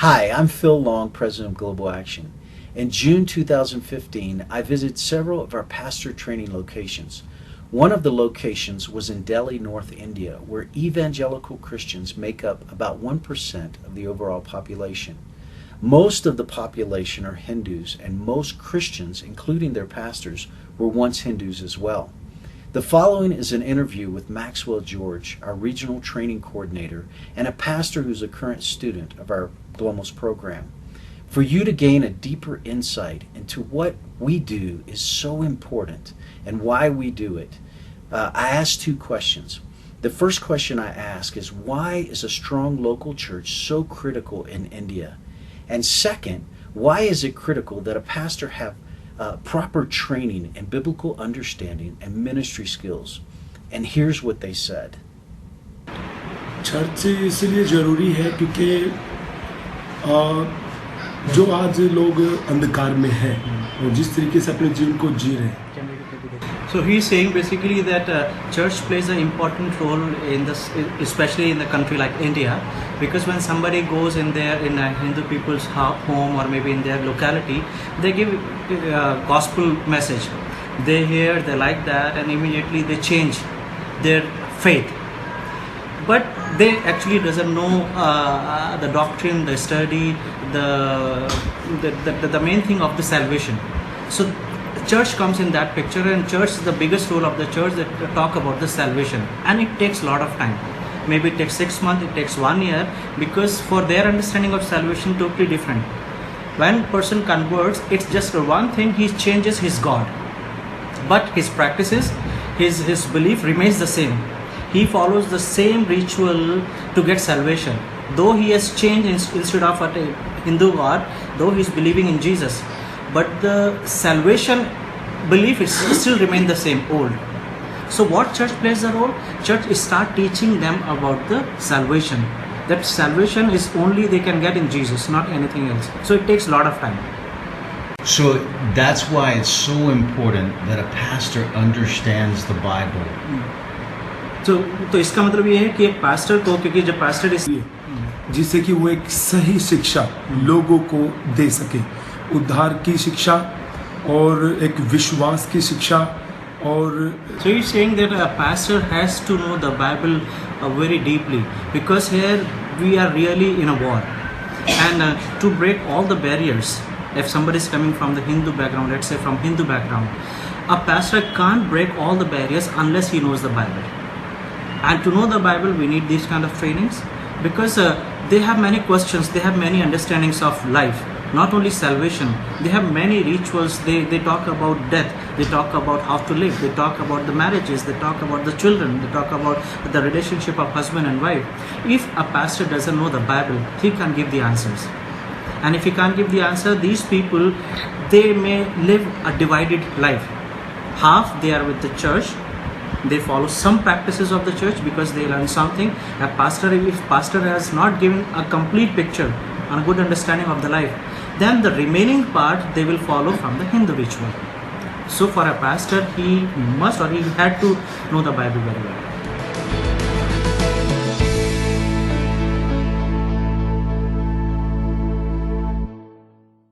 Hi, I'm Phil Long, President of Global Action. In June 2015, I visited several of our pastor training locations. One of the locations was in Delhi, North India, where evangelical Christians make up about 1% of the overall population. Most of the population are Hindus, and most Christians, including their pastors, were once Hindus as well. The following is an interview with Maxwell George, our regional training coordinator, and a pastor who's a current student of our GLOMOS program. For you to gain a deeper insight into what we do is so important and why we do it, I asked two questions. The first question I ask is, why is a strong local church so critical in India? And second, why is it critical that a pastor have proper training in biblical understanding and ministry skills? And here's what they said. Church इसलिए ज़रूरी है क्योंकि जो आज लोग अंधकार में हैं और जिस तरीके से अपने जीवन को जी रहे हैं. So he's saying basically that church plays an important role in this, especially in a country like India, because when somebody goes in there in a Hindu people's home or maybe in their locality, they give gospel message. They hear, they like that, and immediately they change their faith. But they actually doesn't know the doctrine, the study, the main thing of the salvation. So church comes in that picture, and church is the biggest role of the church that talk about the salvation, and it takes a lot of time. Maybe it takes 6 months, it takes 1 year, because for their understanding of salvation totally different. When person converts, it's just one thing, he changes his God, but his practices, his belief remains the same. He follows the same ritual to get salvation, though he has changed instead of a Hindu God, though he is believing in Jesus. But the salvation belief is still remain the same, old. So what church plays a role? Church start teaching them about the salvation. That salvation is only they can get in Jesus, not anything else. So it takes a lot of time. So that's why it's so important that a pastor understands the Bible. तो इसका मतलब ये है कि एक pastor को, क्योंकि जब पास्टर जिससे कि वो एक सही शिक्षा लोगों को दे सके, उद्धार की शिक्षा और एक विश्वास की शिक्षा. और So he's saying that a pastor has to know the Bible very deeply, because here we are really in a war, and to break all the barriers. If somebody is coming from the Hindu background, let's say from Hindu background, a pastor can't break all the barriers unless he knows the Bible. And to know the Bible, we need these kind of trainings, because they have many questions, they have many understandings of life. Not only salvation, they have many rituals. They talk about death, they talk about how to live, they talk about the marriages, they talk about the children, they talk about the relationship of husband and wife. If a pastor doesn't know the Bible, he can't give the answers. And if he can't give the answer, these people, they may live a divided life. Half they are with the church, they follow some practices of the church because they learn something. If pastor has not given a complete picture and a good understanding of the life, then the remaining part they will follow from the Hindu ritual. So for a pastor, he must, or he had to know the Bible very well.